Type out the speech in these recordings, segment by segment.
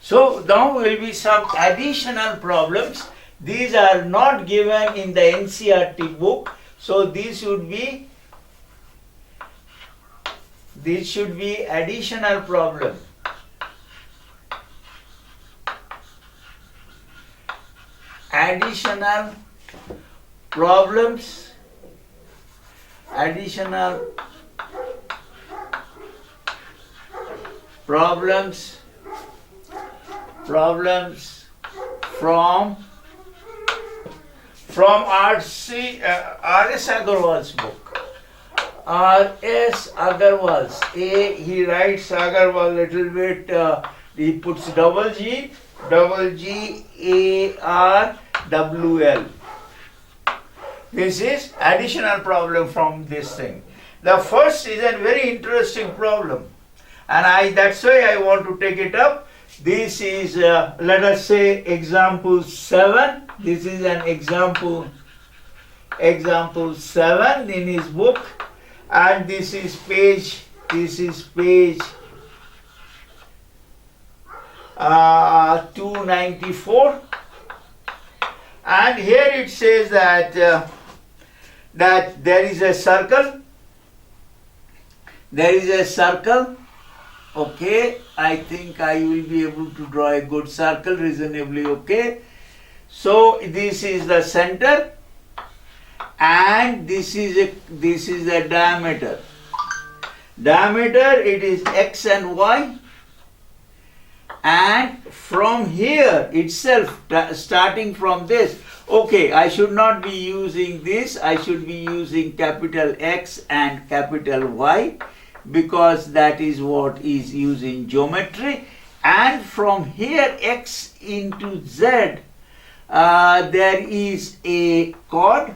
So now will be some additional problems. These are not given in the NCERT book. So these should be additional problem. Additional problems. Additional problems from R.S. Aggarwal'S book. R.S. Aggarwal'S. He writes Aggarwal little bit. He puts double G A-R-W-L. This is additional problem from this thing. The first is a very interesting problem, and that's why I want to take it up. This is let us say example 7. This is an example 7 in his book, and this is page 294, and here it says that there is a circle. Okay, I think I will be able to draw a good circle reasonably. Okay, so this is the center, and this is the diameter. It is x and y, and from here itself, starting from this. Okay, I should not be using this. I should be using capital X and capital Y, because that is what is used in geometry. And from here x into z, there is a chord.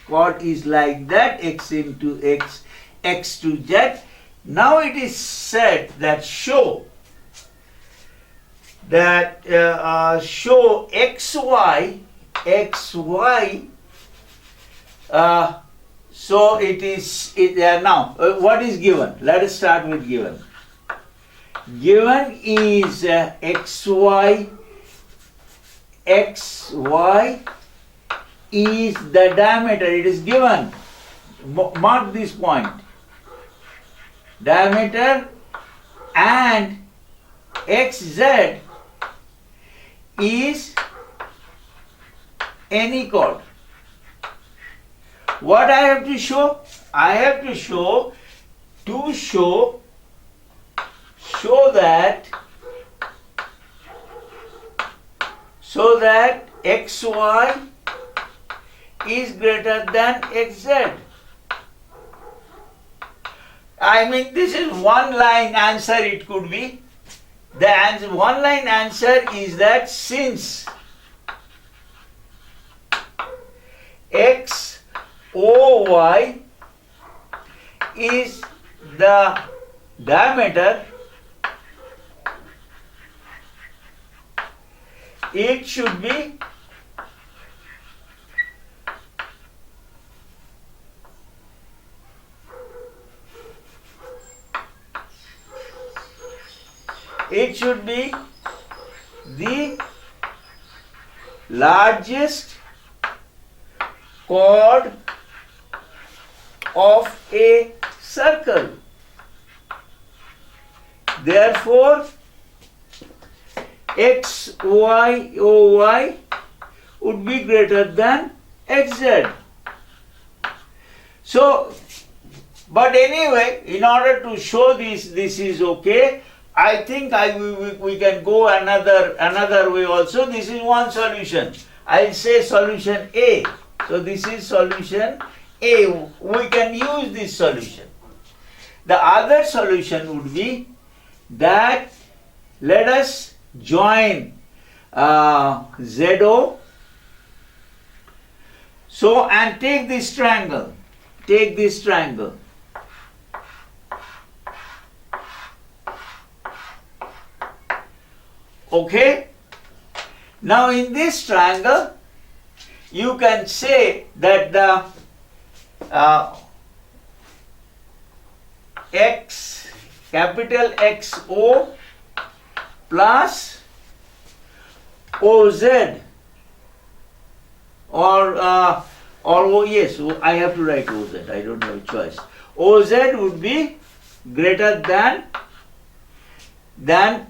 Chord is like that, x into x, x to z. Now it is said that show xy. So it is now what is given? Let us start with given. Given is xy is the diameter. It is given. Mark this point. Diameter, and xz is any chord. What I have to show? I have to show that xy is greater than xz. I mean, this is one line answer. It could be the answer. One line answer is that since xy is the diameter, it should be the largest chord of a circle. Therefore, xy would be greater than xz. So, but anyway, in order to show this is okay. I think we can go another way also. This is one solution. I'll say solution A. So this is solution A. We can use this solution. The other solution would be that let us join ZO. So, and take this triangle. Take this triangle. Okay? Now in this triangle, you can say that the capital XO plus OZ, or yes, I have to write OZ, I don't have a choice. OZ would be greater than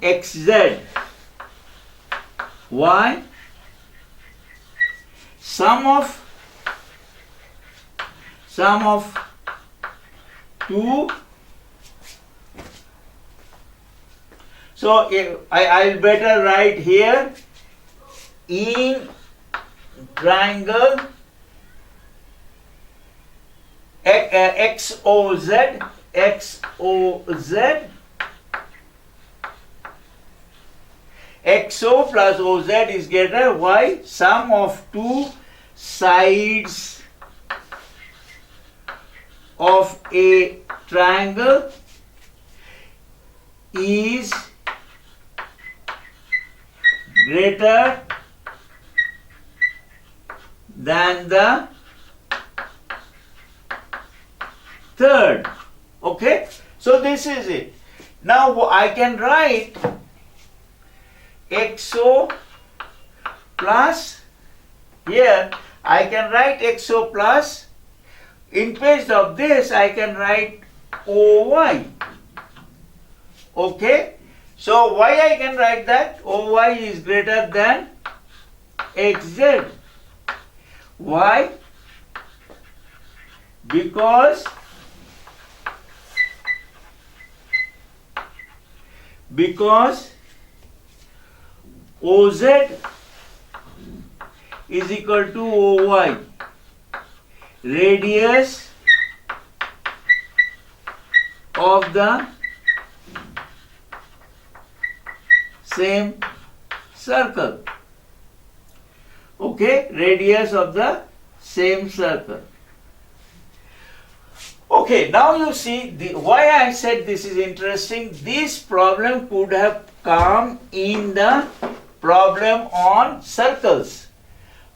XZ. Why? Sum of 2. So I'll better write here in triangle XOZ, XO plus OZ is greater. Why? Sum of 2 sides of a triangle is greater than the third. Okay, so this is it. Now I can write XO plus, here I can write XO plus, in place of this I can write OY. Okay, so why I can write that? OY is greater than XZ. Why? Because OZ is equal to OY, radius of the same circle. Okay, radius of the same circle. Okay, now you see why I said this is interesting. This problem could have come in the problem on circles.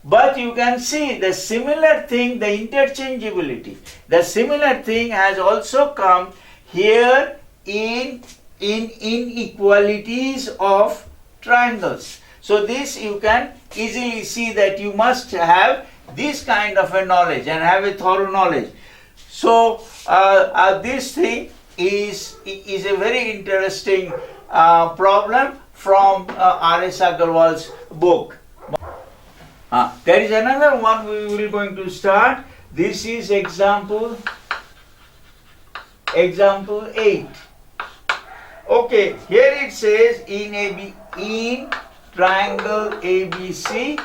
But you can see the similar thing, the interchangeability. The similar thing has also come here in inequalities of triangles. So this you can easily see that you must have this kind of a knowledge and have a thorough knowledge. So this thing is a very interesting problem from R.S. Aggarwal'S book. There is another one we will going to start. This is example 8. Okay, here it says in triangle ABC,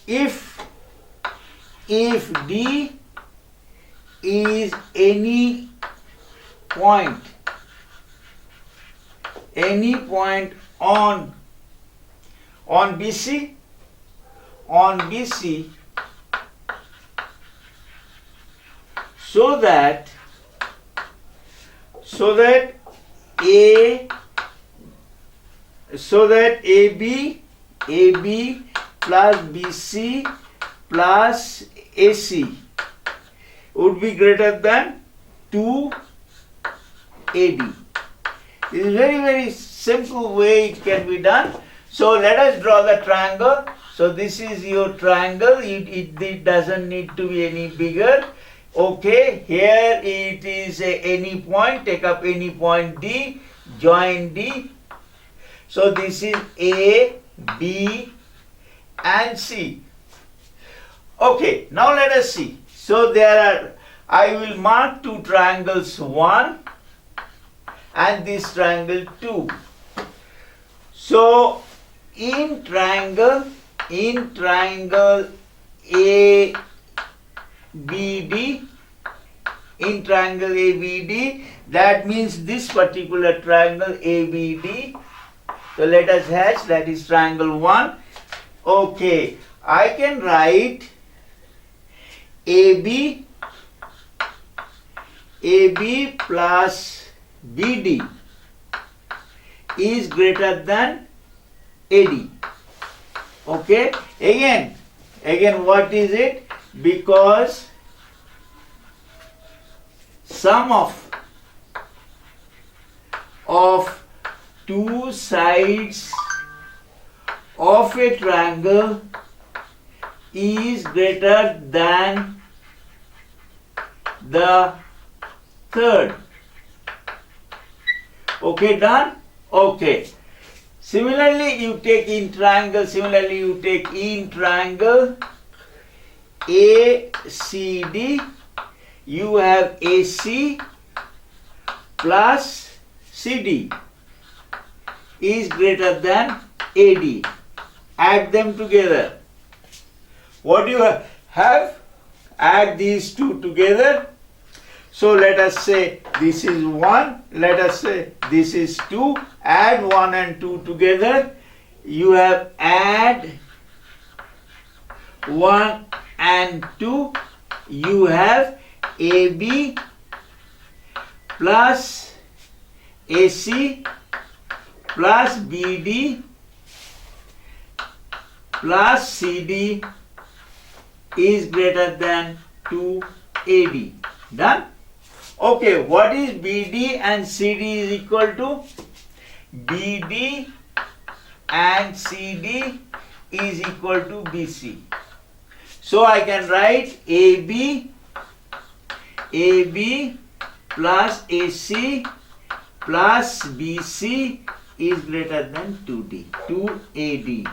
if D is any point on BC, so that AB plus BC plus AC would be greater than 2AD. This is very simple way it can be done. So let us draw the triangle. So this is your triangle. It doesn't need to be any bigger. Okay, here it is any point. Take up any point D, join D. So this is A, B and C. Okay, now let us see. So I will mark two triangles, 1 and this triangle 2. So in triangle ABD, that means this particular triangle ABD. So let us hatch, that is triangle 1. Okay, I can write AB plus BD is greater than AD. Okay, again what is it? Because sum of of two sides of a triangle is greater than the third. Okay, done? Okay. Similarly, you take in triangle ACD, you have AC plus CD is greater than AD. Add them together. What do you have? Add these two together. So let us say this is 1, let us say this is 2. Add 1 and 2 together. You have add 1 and 2. You have AB plus AC plus BD plus CD is greater than 2AD. Done? Okay, what is BD and CD is equal to? BD and CD is equal to BC. So I can write AB plus AC plus BC is greater than 2AD.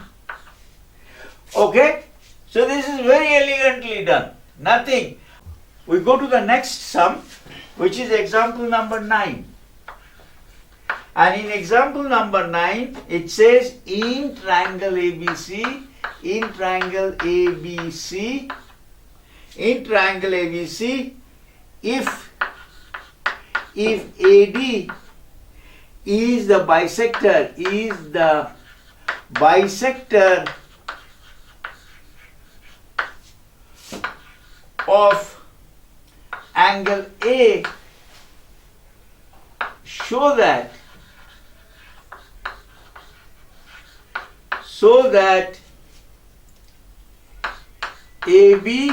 Okay? So this is very elegantly done. Nothing. We go to the next sum, which is example number 9. And in example number 9, it says in triangle ABC, if AD is the bisector of angle A, so that AB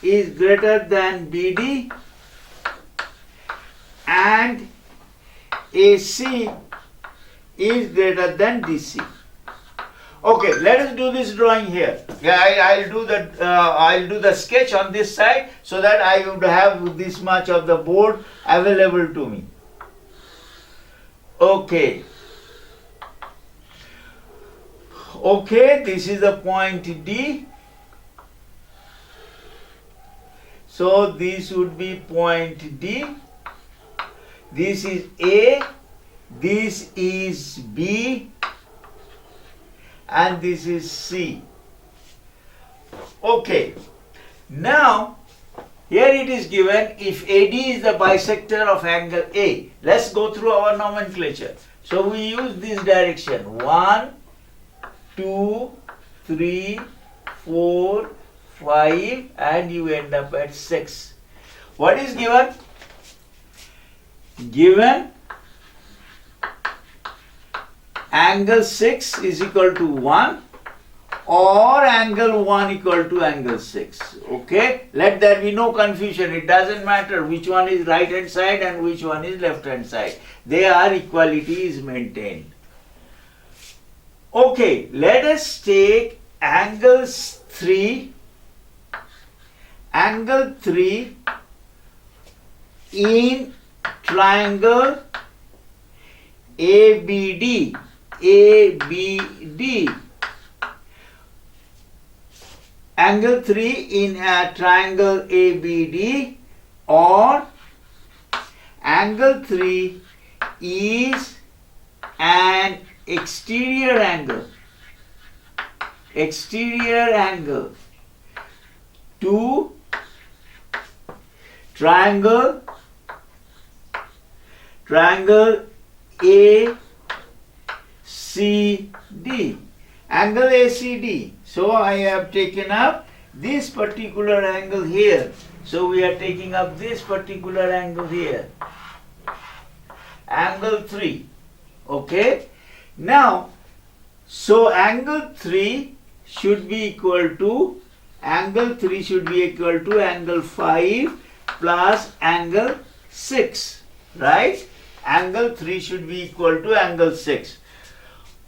is greater than BD and AC is greater than DC. Okay, let us do this drawing here. Yeah, I'll do the sketch on this side so that I would have this much of the board available to me. Okay. Okay, this is the point D. So this would be point D. This is A. This is B. And this is C. Okay. Now, here it is given if AD is the bisector of angle A. Let's go through our nomenclature. So we use this direction. 1, 2, 3, 4, 5, and you end up at 6. What is given? Given angle 6 is equal to 1 or angle 1 equal to angle 6. Okay? Let there be no confusion. It doesn't matter which one is right hand side and which one is left hand side. Their equality is maintained. Okay, let us take angle 3 in triangle ABD. Angle 3 in a triangle ABD, or angle 3 is an exterior angle to triangle ACD. Angle ACD. So I have taken up this particular angle here. So we are taking up this particular angle here. Angle 3. Okay. Now, so angle 3 should be equal to angle 5 plus angle 6. Right? angle 3 should be equal to angle 6,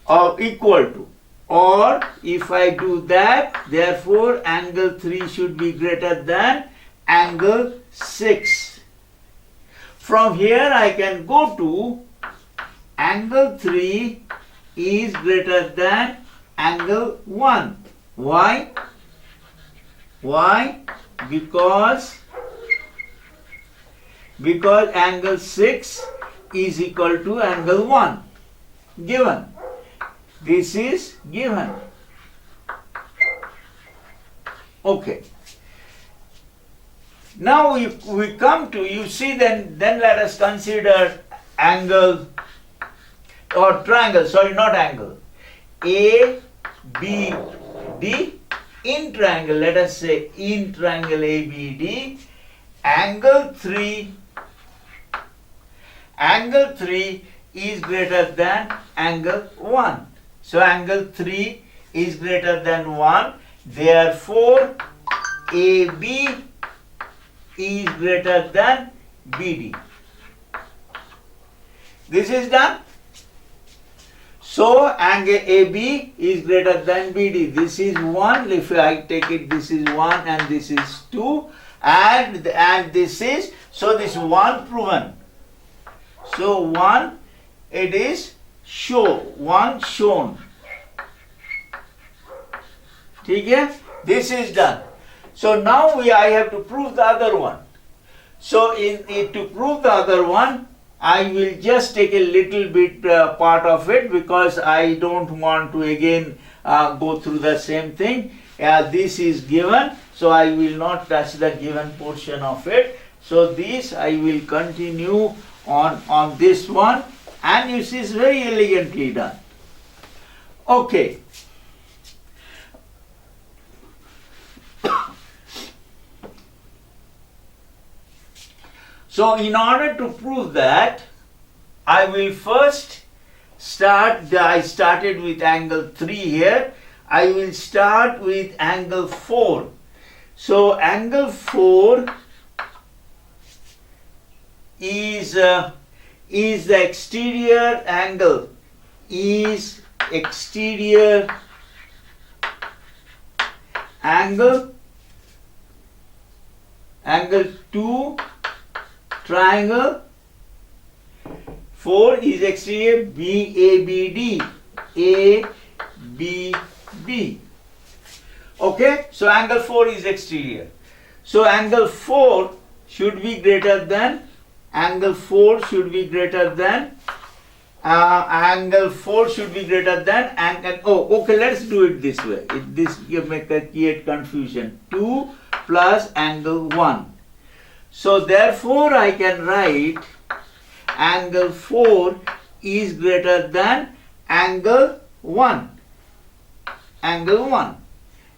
or equal to, or if I do that, therefore angle 3 should be greater than angle 6. From here I can go to angle 3 is greater than angle 1. Why? Why? Because angle 6 is equal to angle 1. Given. This is given. Okay. Now if we come to, you see, then let us consider angle or triangle, sorry, not angle. A, B, D, in triangle, let us say in triangle ABD, angle 3 is greater than angle 1. So angle 3 is greater than 1. Therefore, AB is greater than BD. This is done. So angle AB is greater than BD. This is 1. If I take it, this is 1 and this is 2. And this is, so this 1 proven. So 1, it is one shown. Okay? This is done. So now I have to prove the other one. So to prove the other one, I will just take a little bit part of it, because I don't want to again go through the same thing. This is given, so I will not touch the given portion of it. So this I will continue on this one, and you see it's very elegantly done. Okay. So in order to prove that, I will first start, I started with angle 3 here, I will start with angle 4. So angle 4 is the exterior angle, is exterior angle, angle 2 triangle, 4 is exterior BABD, ABB. Okay, so angle 4 is exterior. So angle 4 should be greater than, angle 4 should be greater than, angle 4 should be greater than, okay, let's do it this way. This may create confusion. 2 plus angle 1. So therefore I can write angle 4 is greater than angle 1. Angle 1.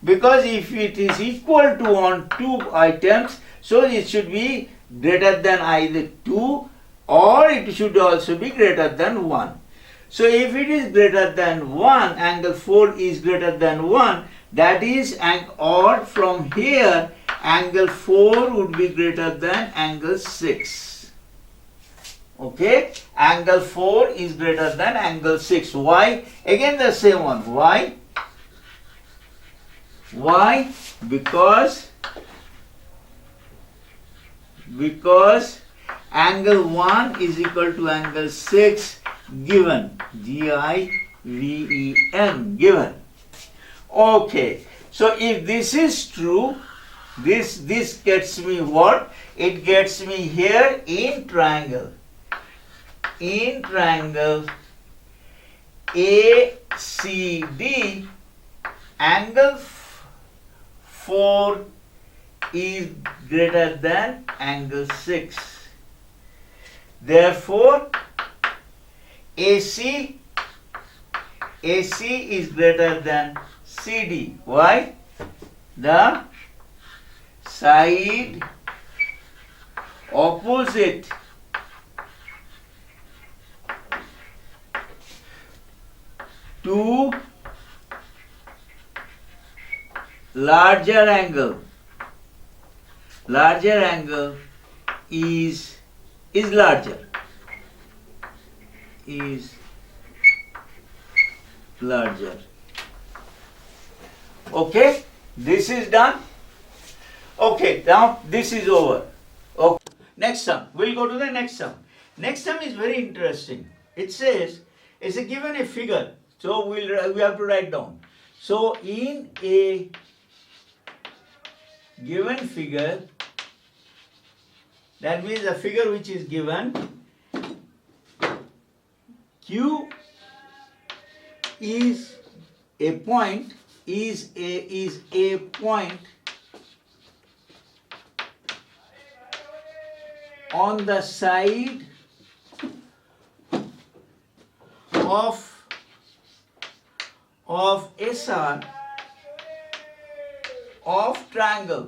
Because if it is equal to on two items, so it should be greater than either 2 or it should also be greater than 1. So if it is greater than 1, angle 4 is greater than 1, that is, or from here, angle 4 would be greater than angle 6. Okay? Angle 4 is greater than angle 6. Why? Again the same one. Why? Why? Because angle 1 is equal to angle 6 given. G-I-V-E-N, given. Okay. So if this is true, this gets me what? It gets me here in triangle. In triangle ACD, angle 4 is greater than angle 6. Therefore, AC is greater than CD. Why? The side opposite to larger angle is larger. is larger. Okay, this is done. Okay, now this is over. Okay. Next sum. We'll go to the next sum. Next sum is very interesting. It says, it's a given a figure. So we have to write down. So in a given figure, that means a figure which is given, Q is a point, is a point on the side of SR of triangle.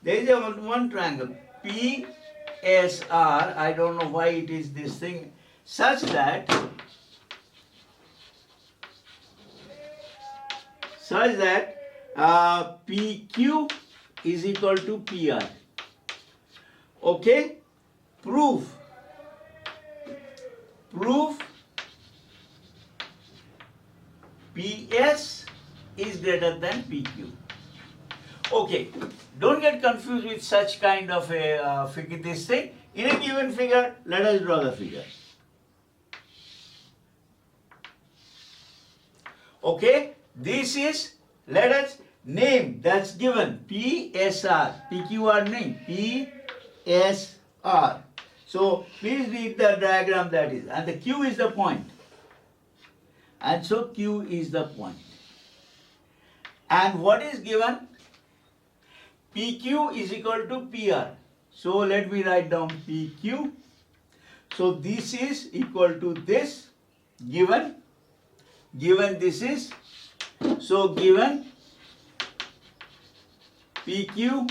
There is one triangle PSR, I don't know why it is this thing, such that PQ is equal to PR. Okay, prove PS is greater than PQ. Okay, don't get confused with such kind of a figure, this thing. In a given figure, let us draw the figure. Okay, this is, let us name, that's given, PSR, PQR name, PSR. So, please read the diagram that is, and the Q is the point. And so, Q is the point. And what is given? PQ is equal to PR. So, let me write down PQ. So, this is equal to this, given this is, so given PQ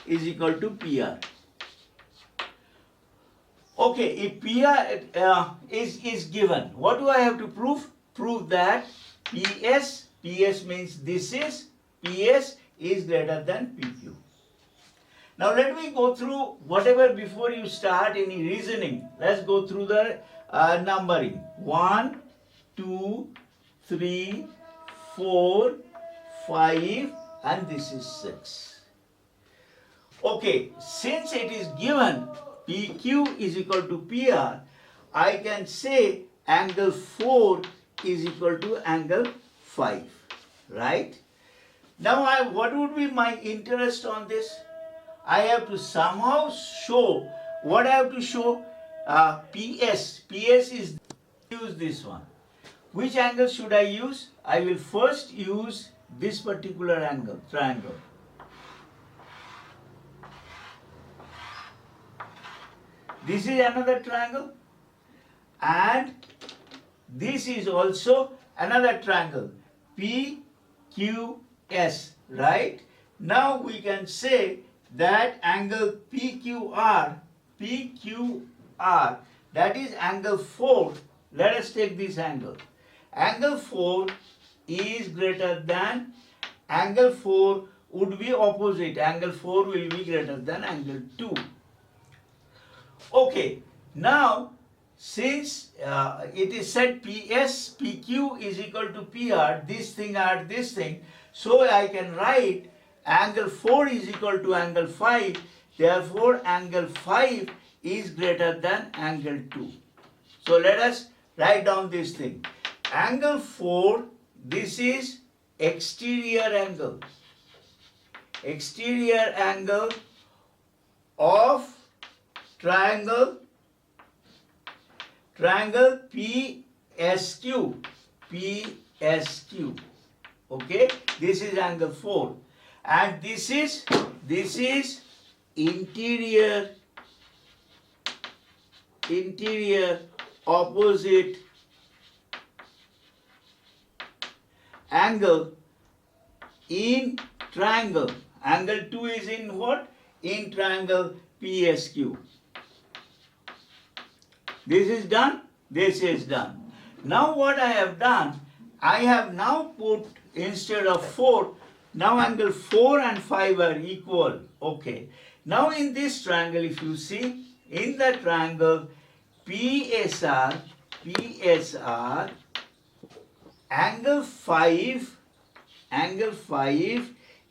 is equal to PR. Okay, if PR is given, what do I have to prove? Prove that PS means this is, PS is greater than PQ. Now let me go through whatever before you start any reasoning. Let's go through the numbering. 1, 2, 3, 4, 5, and this is 6. Okay, since it is given PQ is equal to PR, I can say angle 4 is equal to angle 5, right? Now what would be my interest on this? I have to somehow show, what I have to show? PS is, use this one. Which angle should I use? I will first use this particular angle, triangle. This is another triangle, and this is also another triangle, PQS, right? Now we can say that angle PQR, that is angle 4. Let us take this angle. Angle 4 is greater than, angle 4 would be opposite. Angle 4 will be greater than angle 2. Okay, now since it is said PQ is equal to PR, this thing or this thing, so I can write angle 4 is equal to angle 5, therefore angle 5 is greater than angle 2. So let us write down this thing. Angle 4, this is exterior angle of triangle PSQ. Okay, this is angle 4, and this is interior opposite angle in triangle. Angle 2 is in what? In triangle PSQ. This is done. This is done. Now what I have done, I have now put, instead of 4, now angle 4 and 5 are equal. Okay. Now in this triangle, if you see, in the triangle PSR, angle 5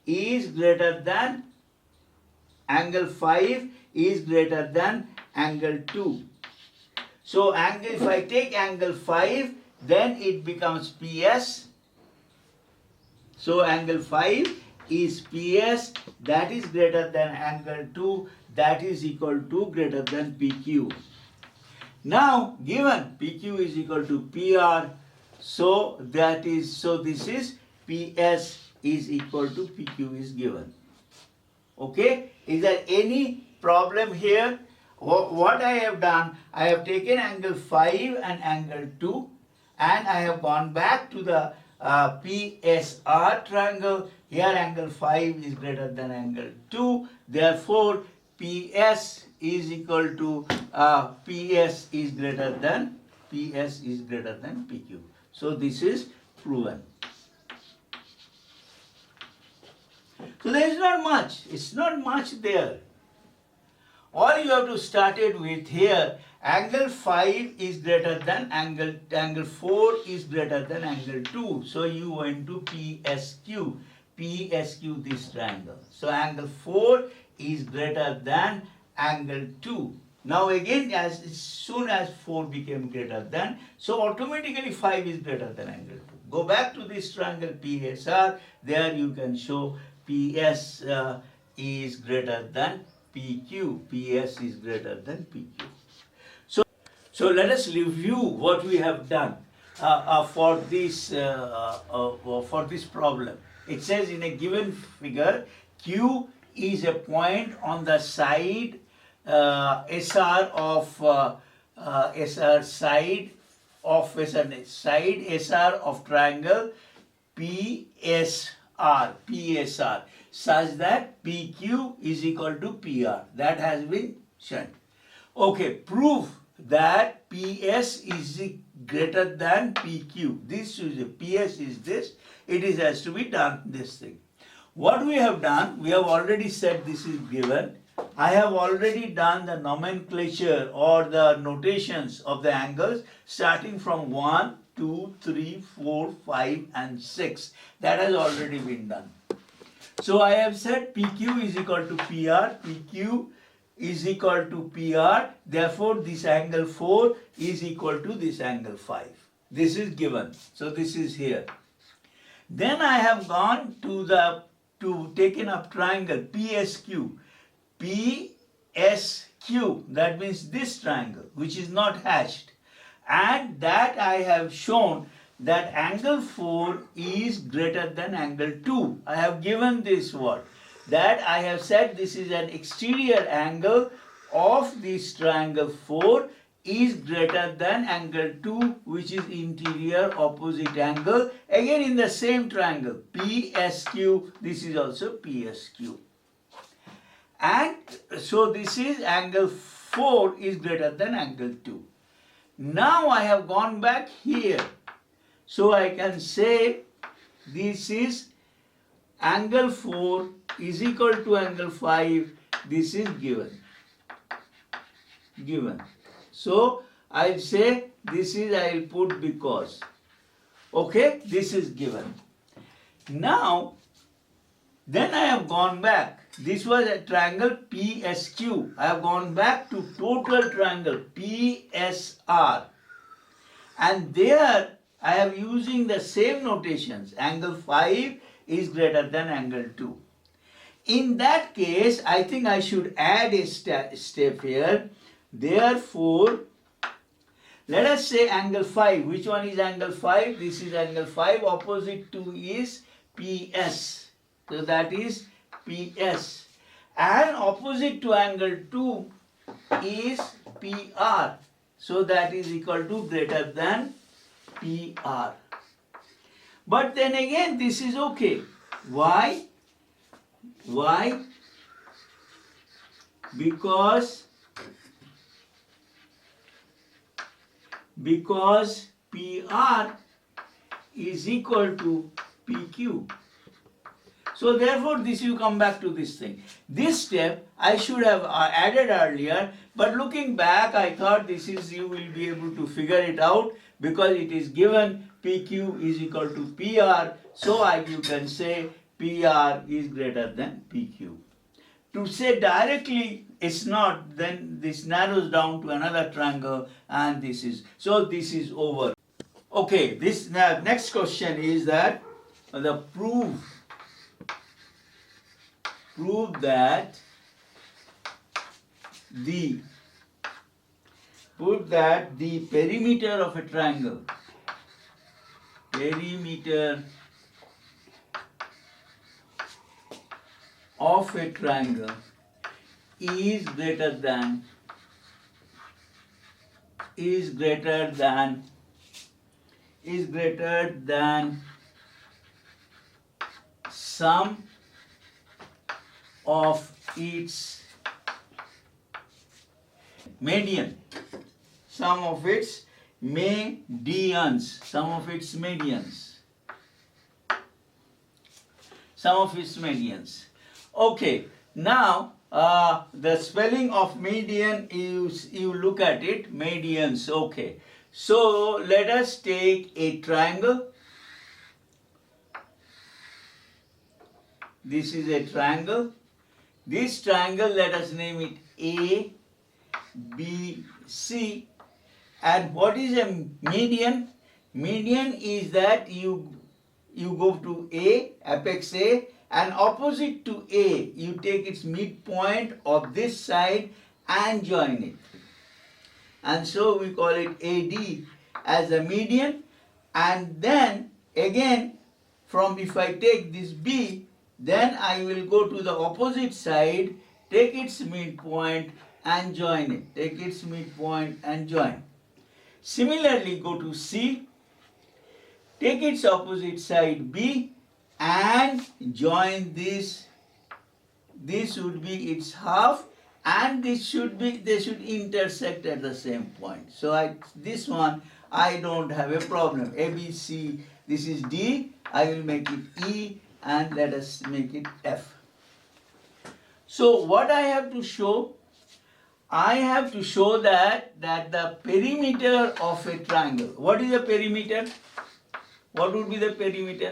is greater than angle 5 is greater than angle 2. So if I take angle 5, then it becomes PS. So angle 5 is PS, that is greater than angle 2, that is equal to greater than PQ. Now given PQ is equal to PR, so this is PS is equal to PQ is given. Okay, is there any problem here? What I have done, I have taken angle 5 and angle 2 and I have gone back to the PSR triangle. Here angle 5 is greater than angle 2, therefore PS is equal to PS is greater than PQ. So this is proven. So there is not much, it's not much there. All you have to start it with here, angle 5 is greater than angle 4 is greater than angle 2. So you went to PSQ this triangle. So angle 4 is greater than angle 2. Now again, as soon as 4 became greater than, so automatically 5 is greater than angle 2. Go back to this triangle PSR, there you can show PS is greater than PQ. PS is greater than PQ. So let us review what we have done for this problem. It says in a given figure, Q is a point on the side SR of triangle PSR such that PQ is equal to PR. That has been shown. Okay, prove that PS is greater than PQ. This is PS is this. It has to be done this thing. What we have done, we have already said this is given. I have already done the nomenclature or the notations of the angles starting from 1, 2, 3, 4, 5 and 6. That has already been done. So I have said PQ is equal to PR, PQ is equal to PR, therefore this angle 4 is equal to this angle 5. This is given. So this is here. Then I have gone to taken up triangle PSQ. PSQ, that means this triangle which is not hashed, and that I have shown that angle 4 is greater than angle 2. I have given this word, that I have said this is an exterior angle of this triangle 4 is greater than angle 2, which is interior opposite angle, again in the same triangle PSQ. This is also PSQ. And so this is angle 4 is greater than angle 2. Now I have gone back here. So I can say this is angle 4 is equal to angle 5. This is given. So I'll say this is, I'll put because. Okay, this is given. Now, then I have gone back. This was a triangle PSQ. I have gone back to total triangle PSR. And there I am using the same notations. Angle 5 is greater than angle 2. In that case, I think I should add a step here. Therefore, let us say angle 5. Which one is angle 5? This is angle 5. Opposite to is PS. So that is PS. And opposite to angle 2 is PR. So that is equal to greater than PR. But then again, this is okay. Why? Because PR is equal to PQ. So therefore this you come back to this thing. This step I should have added earlier, but looking back I thought this is, you will be able to figure it out because it is given PQ is equal to PR, so you can say PR is greater than PQ. To say directly it's not, then this narrows down to another triangle, and this is, so this is over. Okay, this next question is that the prove that the perimeter of a triangle, is greater than sum of its median, sum of its medians. Okay, now the spelling of median is, you look at it, medians. Okay, so let us take a triangle. This is a triangle. This triangle, let us name it A, B, C. And what is a median? Median is that you go to A, apex A, and opposite to A, you take its midpoint of this side and join it. And so we call it AD as a median. And then again, from if I take this B, then I will go to the opposite side, take its midpoint and join it. Take its midpoint and join. Similarly, go to C, take its opposite side B and join this. This would be its half, and this should be, they should intersect at the same point. So this one I don't have a problem. A, B, C, this is D, I will make it E, and let us make it F. So what I have to show? I have to show that the perimeter of a triangle. What is a perimeter? What would be the perimeter?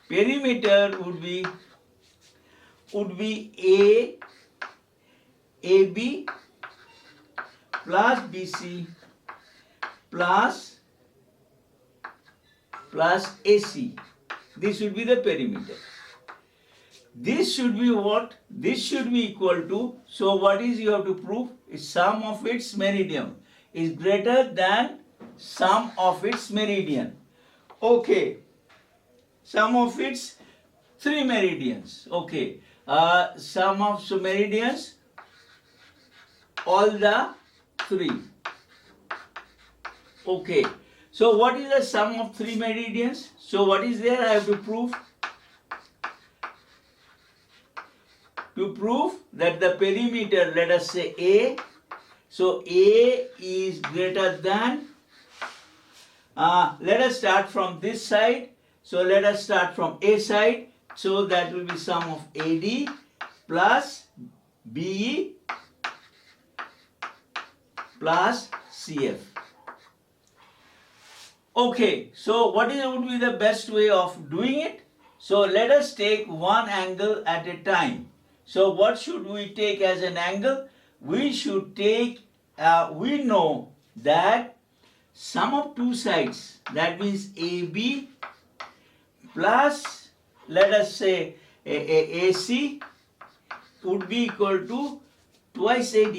Perimeter would be AB plus BC plus AC. This should be the perimeter. This should be what? This should be equal to, so what is you have to prove? Is sum of its meridian is greater than sum of its meridian. Okay, sum of its three meridians. Okay, sum of meridians, all the three. Okay, so what is the sum of three meridians? So what is there? I have to prove. To prove that the perimeter, let us say A, so A is greater than, let us start from this side, so let us start from A side, so that will be sum of AD plus BE plus CF. Okay, so what would be the best way of doing it? So let us take one angle at a time. So what should we take as an angle? We should take, we know that sum of two sides, that means AB plus, let us say AC, would be equal to twice AD.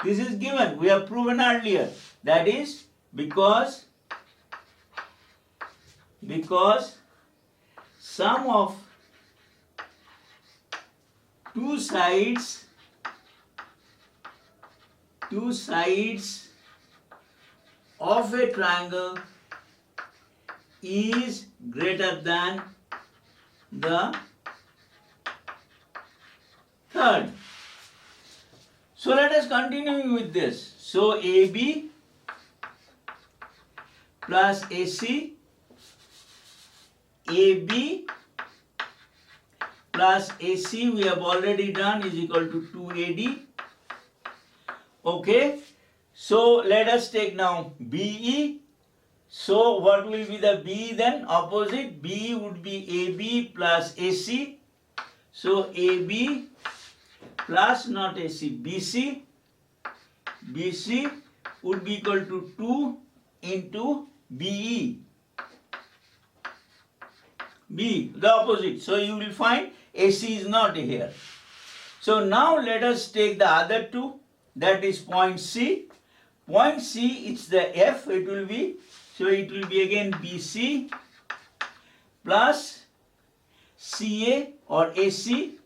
This is given, we have proven earlier. That is because sum of two sides of a triangle is greater than the third. So let us continue with this. So AB plus AC AB plus AC we have already done is equal to 2AD. Okay, so let us take now BE. So what will be the B then? Opposite. B would be AB plus AC. So AB plus not AC, BC. BC would be equal to 2 into BE. B, the opposite. So you will find AC is not here. So now let us take the other two. That is point C. Point C, it's the F, it will be. So it will be again BC plus CA or AC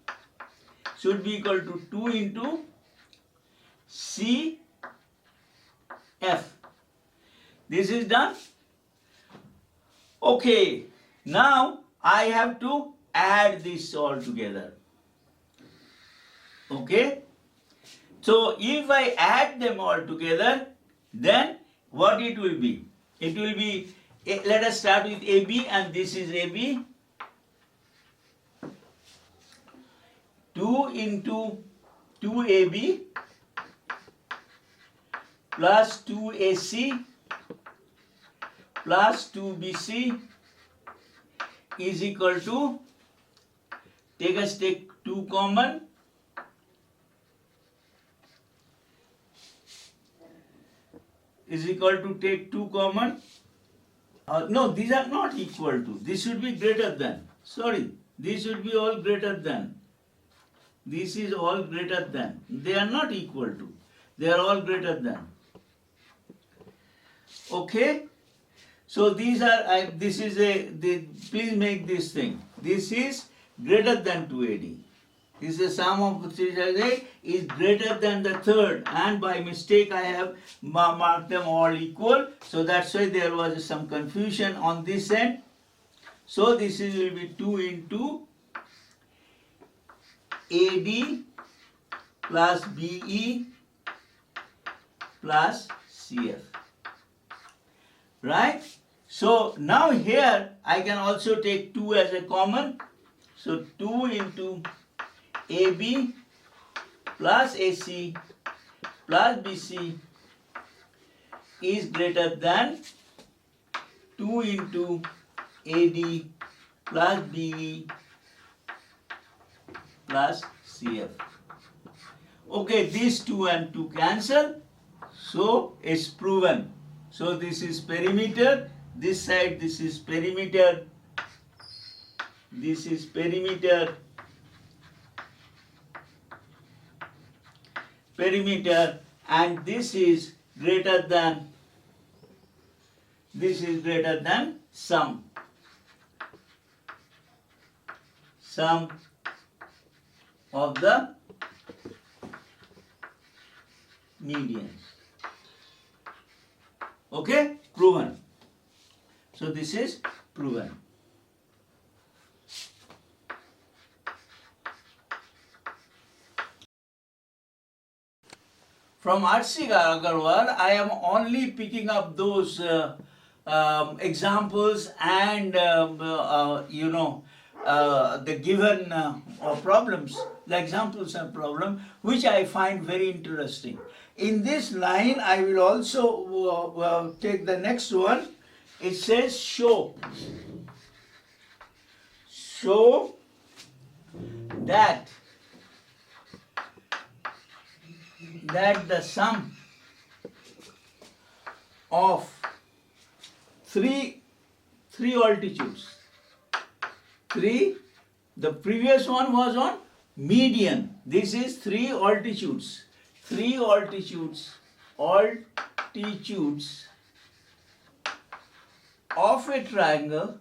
should be equal to 2 into CF. This is done. Okay, now I have to add this all together. Okay, so if I add them all together, then what it will be? It will be, let us start with AB, and this is AB. 2 into 2AB plus 2AC plus 2BC is equal to, take 2 common, is equal to take 2 common. No, these are not equal to. This should be greater than. Sorry, this should be all greater than. This is all greater than. They are not equal to. They are all greater than. Okay. So these are. This is a. Please make this thing. This is greater than 2AD. This is the sum of 3 is greater than the third, and by mistake I have marked them all equal. So that's why there was some confusion on this end. So this is will be 2 into AD plus BE plus CF. Right? So now here I can also take 2 as a common. So 2 into AB plus AC plus BC is greater than 2 into AD plus BE plus CF. Okay, these 2 and 2 cancel. So it's proven. So this is perimeter. This side, this is perimeter. This is perimeter. Perimeter, and this is greater than sum of the medians. Okay, proven. So this is proven. From Aggarwal, I am only picking up those examples and the given problems, the examples and problem, which I find very interesting. In this line, I will also take the next one. It says show that the sum of three altitudes. The previous one was on median. This is 3 altitudes. 3 altitudes of a triangle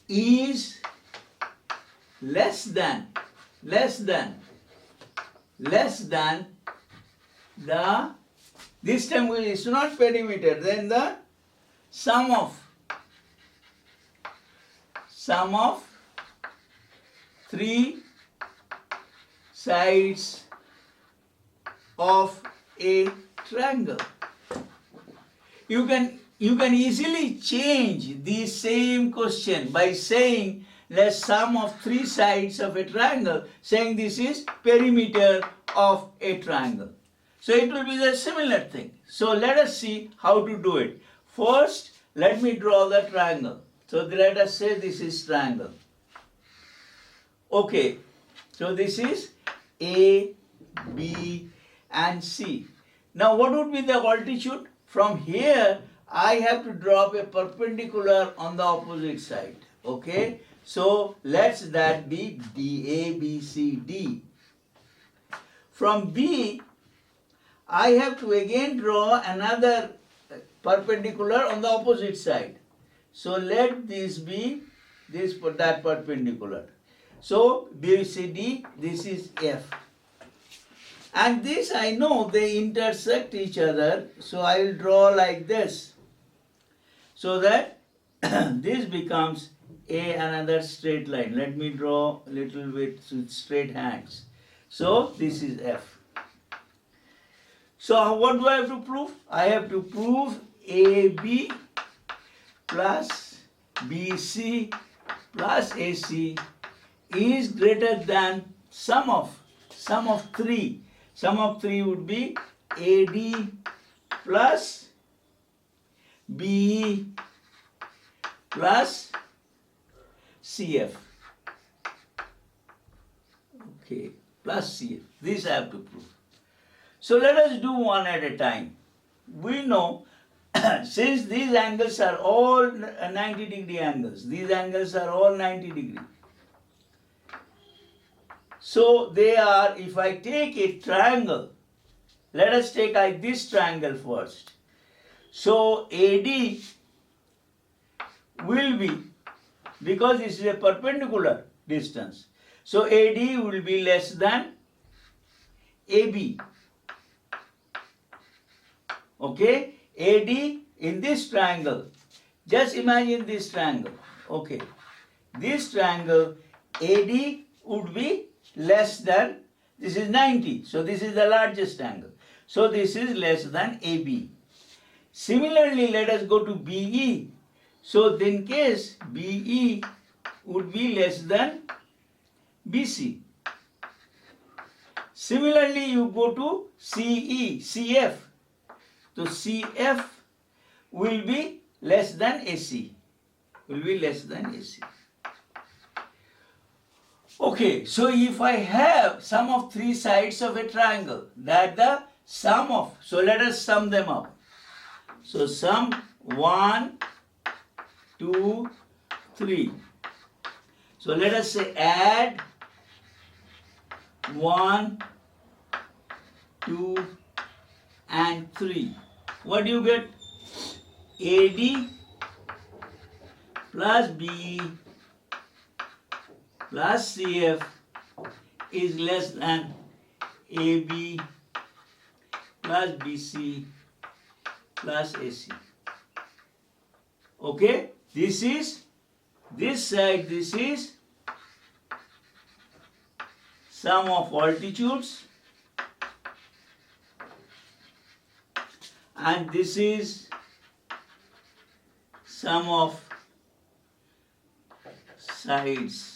is less than the, this time it's not perimeter, then the sum of 3 sides of a triangle. You can easily change the same question by saying the sum of three sides of a triangle, saying this is perimeter of a triangle. So it will be the similar thing. So let us see how to do it. First, let me draw the triangle. So let us say this is triangle. Okay, so this is A, B and C. Now what would be the altitude? From here I have to drop a perpendicular on the opposite side. Okay, so let that be A, B, C, D. From B I have to again draw another perpendicular on the opposite side. So let this be that perpendicular. So B, C, D, this is F. And this I know they intersect each other, so I will draw like this, so that this becomes another straight line. Let me draw a little bit with straight hands. So this is F. So what do I have to prove? I have to prove AB plus BC plus AC is greater than sum of three. Sum of three would be AD plus BE plus CF. Okay, plus CF. This I have to prove. So let us do one at a time. We know since these angles are all 90-degree angles, these angles are all 90-degree. So they are, if I take a triangle, let us take this triangle first. So AD will be, because this is a perpendicular distance, so AD will be less than AB. Okay, AD in this triangle, just imagine this triangle. Okay, this triangle AD would be less than, this is 90, so this is the largest angle. So this is less than AB. Similarly, let us go to BE. So in case BE would be less than BC. Similarly, you go to CF. So CF will be less than AC. Okay, so if I have sum of three sides of a triangle, that the sum of, so let us sum them up. So sum 1, 2, 3. So let us say add 1, 2 and 3. What do you get? AD plus BE plus CF is less than AB plus BC plus AC. Okay, this is this side, this is sum of altitudes, and this is sum of sides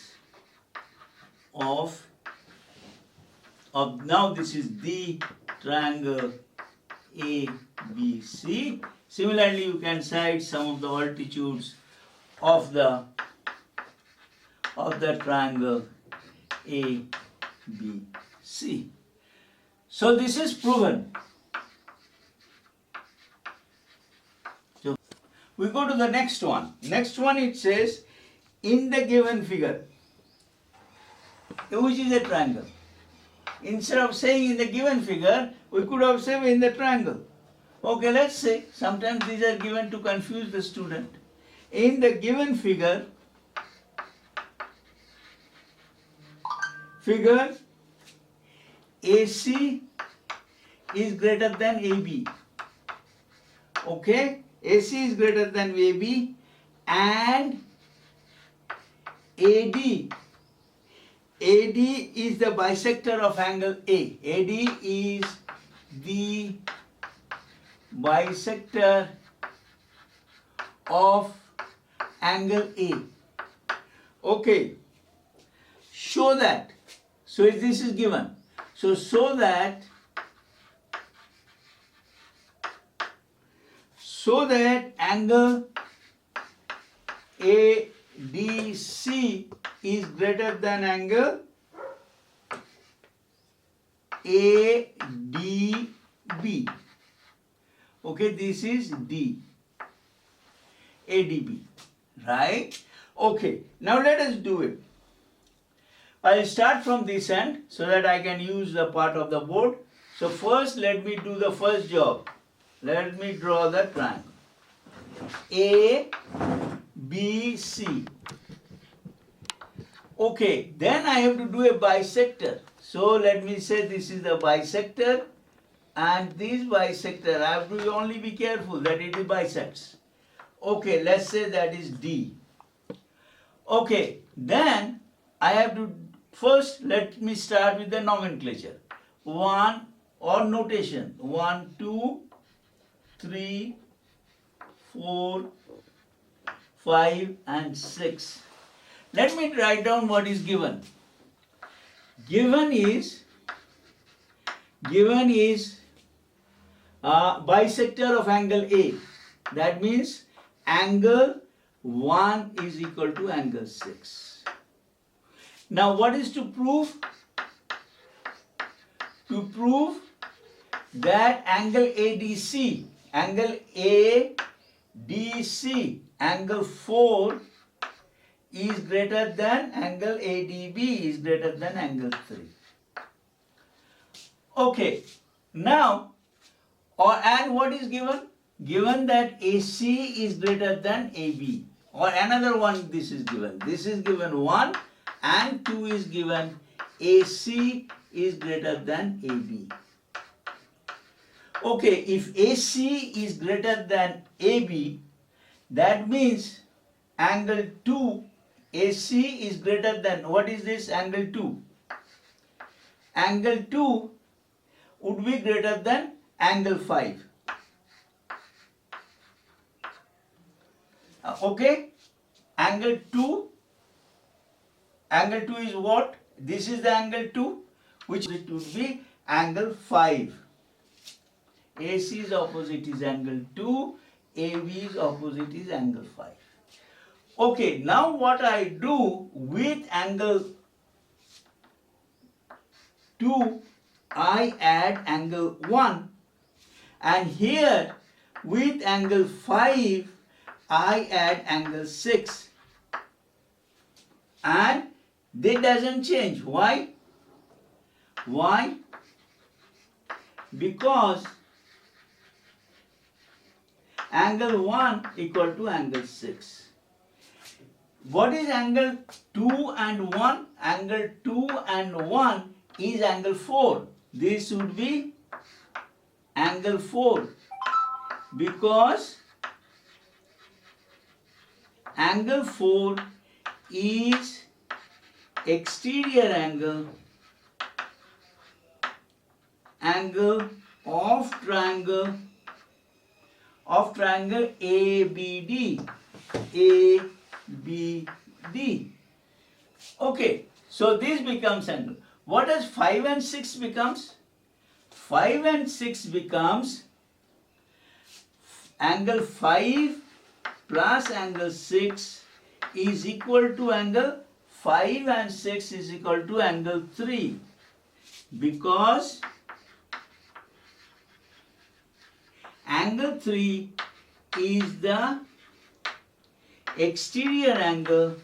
of now this is the triangle ABC. Similarly, you can cite some of the altitudes of the triangle ABC. So this is proven. So we go to the next one. Next one, it says in the given figure, which is a triangle. Instead of saying in the given figure, we could have said in the triangle. Okay, let's say, sometimes these are given to confuse the student. In the given figure, AC is greater than AB. Okay, AC is greater than AB and AD is the bisector of angle A. AD is the bisector of angle A. Okay, show that. So this is given. So show that angle ADC is greater than angle ADB. Okay, this is D. ADB, right? Okay, now let us do it. I'll start from this end so that I can use the part of the board. So first let me do the first job. Let me draw the triangle. A, B, C. Okay, then I have to do a bisector. So let me say this is the bisector, and this bisector, I have to only be careful that it bisects. Okay, let's say that is D. Okay, then I have to first let me start with the nomenclature. 1 or notation. 1, 2, 3, 4, 5 and 6. Let me write down what is given. Given is bisector of angle A. That means angle 1 is equal to angle 6. Now what is to prove? To prove that angle ADC, angle ADC, angle 4 is greater than angle ADB is greater than angle 3. Okay, now and what is given? Given that AC is greater than AB, or another one this is given. This is given 1 and 2 is given AC is greater than AB. Okay, if AC is greater than AB, that means angle 2, AC is greater than, what is this angle 2? Angle 2 would be greater than angle 5. Okay, angle 2 is what? This is the angle 2, which it would be angle 5. AC's opposite is angle 2, AB's opposite is angle 5. Okay, now what I do with angle 2, I add angle 1, and here with angle 5, I add angle 6, and they doesn't change. Why? Why? Because angle 1 equal to angle 6. What is angle 2 and 1? Angle 2 and 1 is angle 4. This would be angle 4, because angle 4 is exterior angle of triangle ABD. Okay, so this becomes angle. What does 5 and 6 becomes? 5 and 6 becomes angle 5 plus angle 6 is equal to angle 5 and 6 is equal to angle 3, because angle 3 is the exterior angle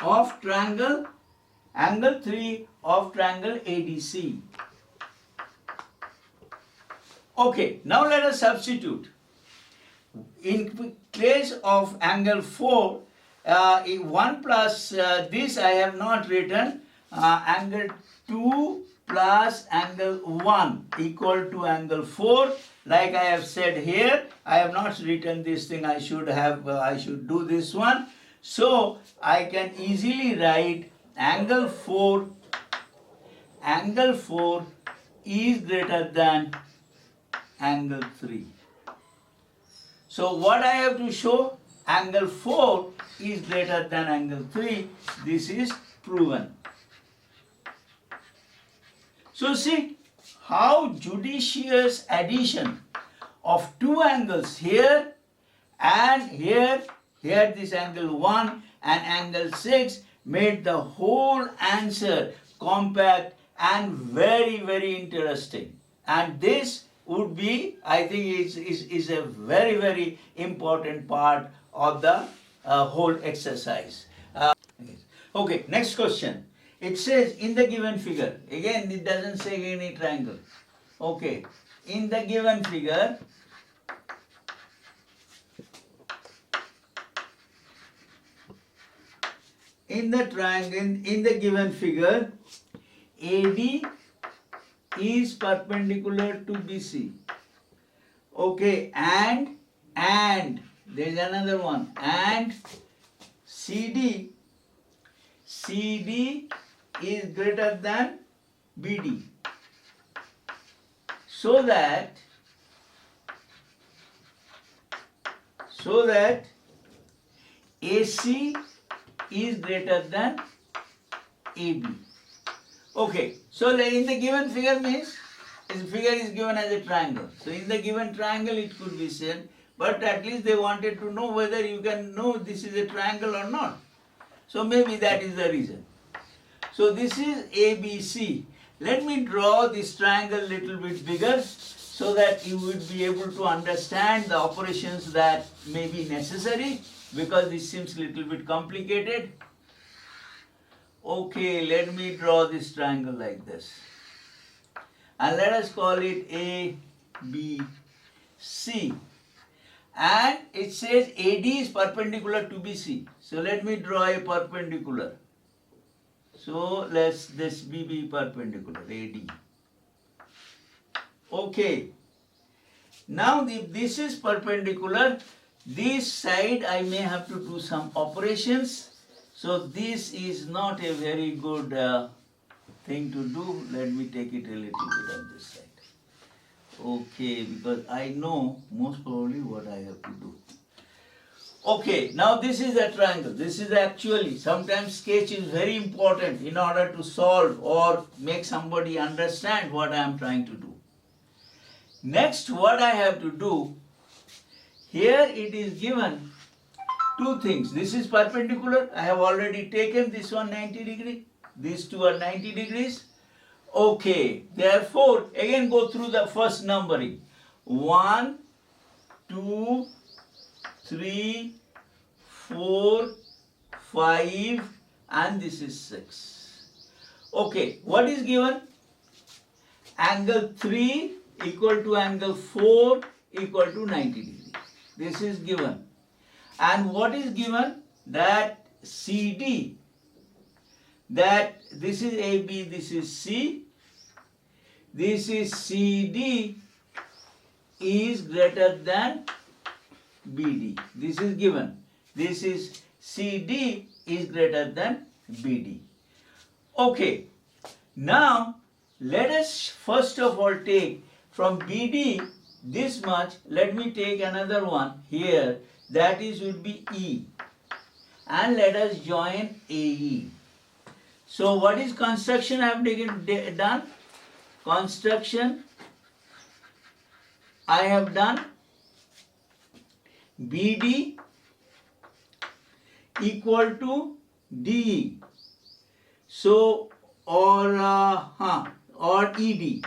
of triangle, angle 3 of triangle ADC. Okay, now let us substitute. In place of angle 4, 1 plus this I have not written, angle 2 plus angle 1 equal to angle 4. Like I have said here, I have not written this thing, I should do this one. So I can easily write angle 4 is greater than angle 3. So what I have to show? Angle 4 is greater than angle 3. This is proven. So see how judicious addition of two angles here and here this angle 1 and angle 6 made the whole answer compact and very, very interesting. And this would be, I think, is a very, very important part of the whole exercise. Okay, next question. It says in the given figure, again it doesn't say any triangle. Okay, in the given figure, in the given figure, AD is perpendicular to BC. Okay, and there is another one, and CD is greater than BD, so that AC is greater than AB. Okay, so in the given figure means this figure is given as a triangle. So in the given triangle it could be said, but at least they wanted to know whether you can know this is a triangle or not. So maybe that is the reason. So this is ABC. Let me draw this triangle a little bit bigger so that you would be able to understand the operations that may be necessary, because this seems a little bit complicated. Okay, let me draw this triangle like this. And let us call it A, B, C. And it says AD is perpendicular to BC. So let me draw a perpendicular. So let's this be perpendicular, AD. Okay. Now if this is perpendicular, this side I may have to do some operations. So this is not a very good thing to do. Let me take it a little bit on this side. Okay, because I know most probably what I have to do. Okay, now this is a triangle. This is actually, sometimes sketch is very important in order to solve or make somebody understand what I am trying to do. Next, what I have to do, here it is given two things. This is perpendicular. I have already taken this one 90 degree. These two are 90 degrees. Okay, therefore, again go through the first numbering. 1, 2, 3, 4, 5, and this is 6. Okay, what is given? Angle 3 equal to angle 4 equal to 90 degrees. This is given. And what is given? That CD, that this is AB, this is C, this is CD is greater than BD. This is given. This is CD is greater than BD. Okay, now let us first of all take from BD this much. Let me take another one here, that is would be E, and let us join AE. So what is construction I have done? Construction I have done BD equal to DE. So or ED.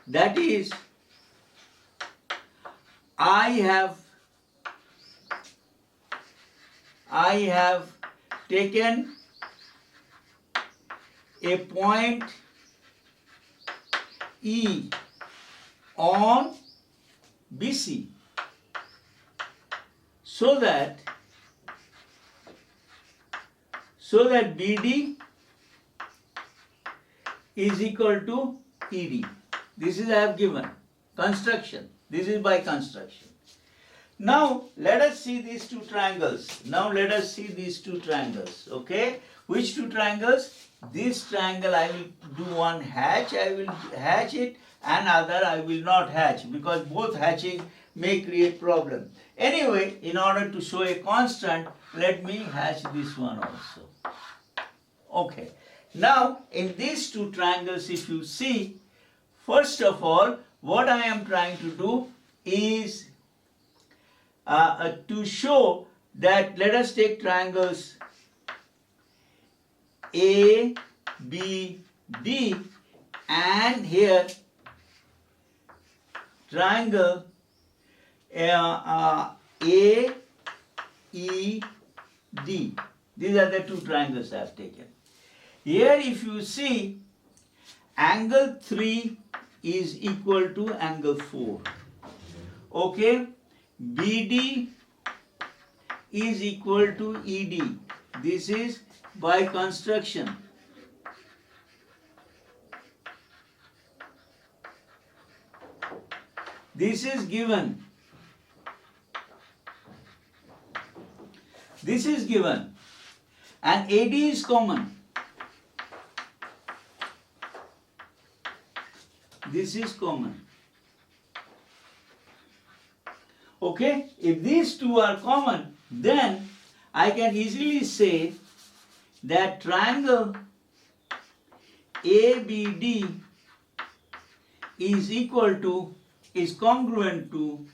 That is, I have taken a point E on BC so that BD is equal to ED. This is I have given construction. This is by construction. Now let us see these two triangles. Now let us see these two triangles. Okay, which two triangles? This triangle I will do one hatch, I will hatch it, and other I will not hatch, because both hatching may create problem. Anyway, in order to show a constant, let me hatch this one also. Okay, now in these two triangles, if you see, first of all, what I am trying to do is to show that, let us take triangles A, B, D, and here triangle A, E, D. These are the two triangles I have taken. Here if you see, angle 3 is equal to angle 4. Okay, BD is equal to ED. This is by construction. This is given. This is given. And AD is common. This is common. Okay, if these two are common, then I can easily say that triangle ABD is equal to, is congruent to,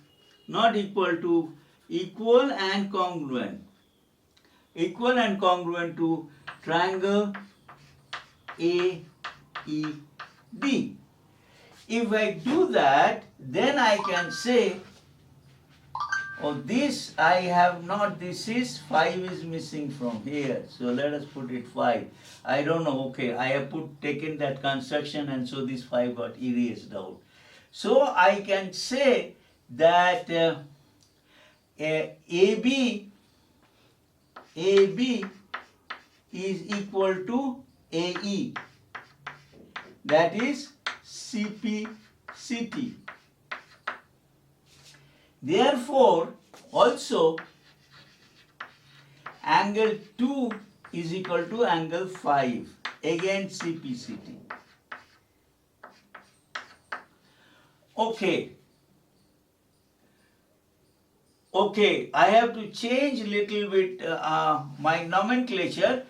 not equal to, equal and congruent. Equal and congruent to triangle AED. If I do that, then I can say, oh, this I have not, this is 5 is missing from here. So let us put it 5. I don't know, okay, I have taken that construction, and so this 5 got erased out. So I can say that AB is equal to AE. That is CP/CT. Therefore, also angle 2 is equal to angle 5. Again CP/CT. Okay. Okay, I have to change little bit my nomenclature.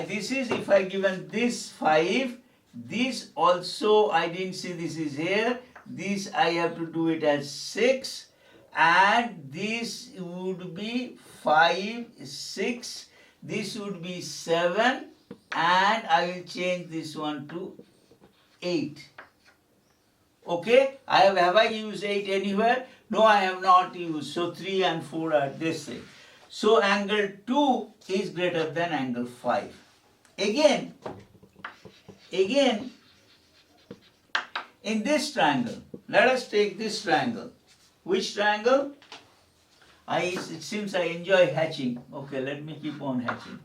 This is, if I given this 5, this also I didn't see this is here. This I have to do it as 6, and this would be 5, 6. This would be 7, and I will change this one to 8. Okay, have I used 8 anywhere? No, I have not used. So 3 and 4 are this thing. So angle 2 is greater than angle 5. Again, in this triangle, let us take this triangle. Which triangle? It seems I enjoy hatching. Okay, let me keep on hatching.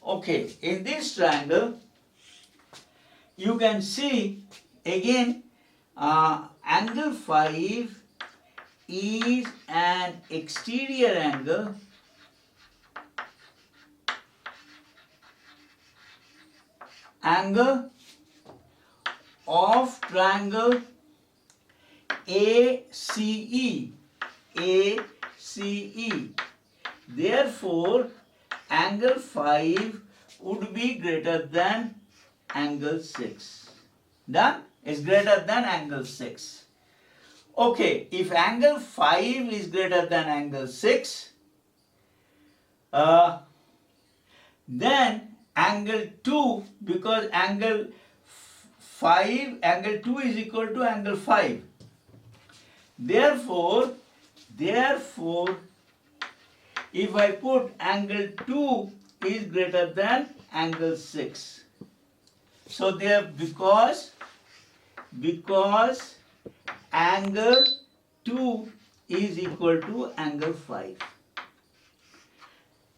Okay, in this triangle, you can see again angle 5 is an exterior angle of triangle ACE. Therefore, angle 5 would be greater than angle 6. Done? Is greater than angle 6. Okay, if angle 5 is greater than angle 6, then angle 2, because angle 2 is equal to angle 5. Therefore, if I put angle 2 is greater than angle 6. So there, because angle 2 is equal to angle 5.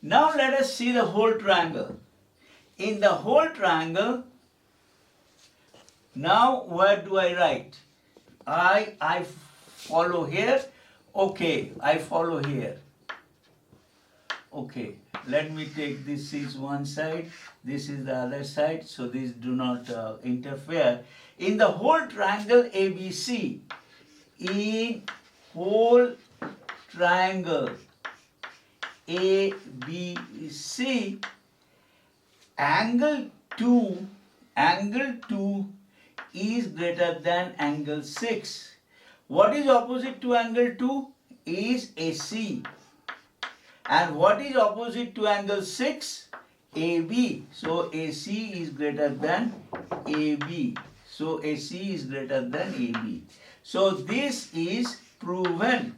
Now let us see the whole triangle. In the whole triangle, now where do I write? I follow here. Okay, I follow here. Okay, let me take this is one side, this is the other side, so these do not interfere. In the whole triangle ABC, in whole triangle ABC, angle 2 is greater than angle 6. What is opposite to angle 2? Is AC. And what is opposite to angle 6? AB. So AC is greater than AB. So AC is greater than AB. So this is proven.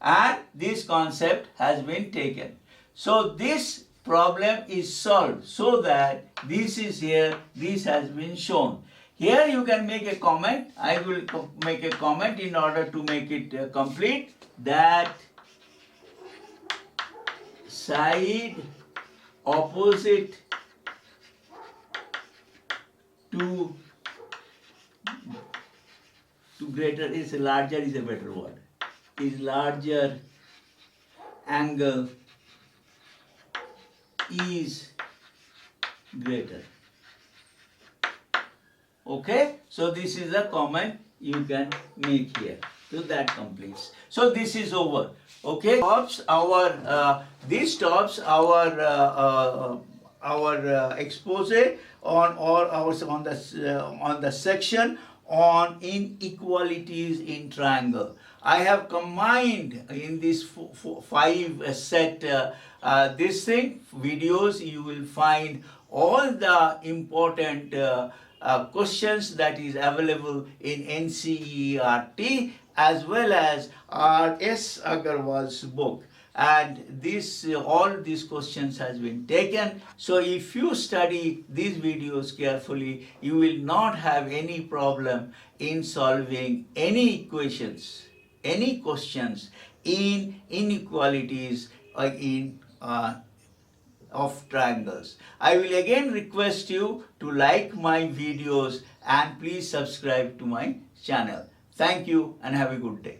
And this concept has been taken. So this problem is solved so that this is here, this has been shown. Here you can make a comment. I will make a comment in order to make it complete, that side opposite to greater is larger is a better word. Is larger angle is greater. Okay, so this is a comment you can make here. So that completes. So this is over. Okay, this stops our expose on the section on inequalities in triangle. I have combined in this 5 set this thing videos. You will find all the important questions that is available in NCERT as well as R.S. Aggarwal'S book. And this all these questions has been taken. So if you study these videos carefully, you will not have any problem in solving any equations, any questions in inequalities of triangles. I will again request you to like my videos and please subscribe to my channel. Thank you and have a good day.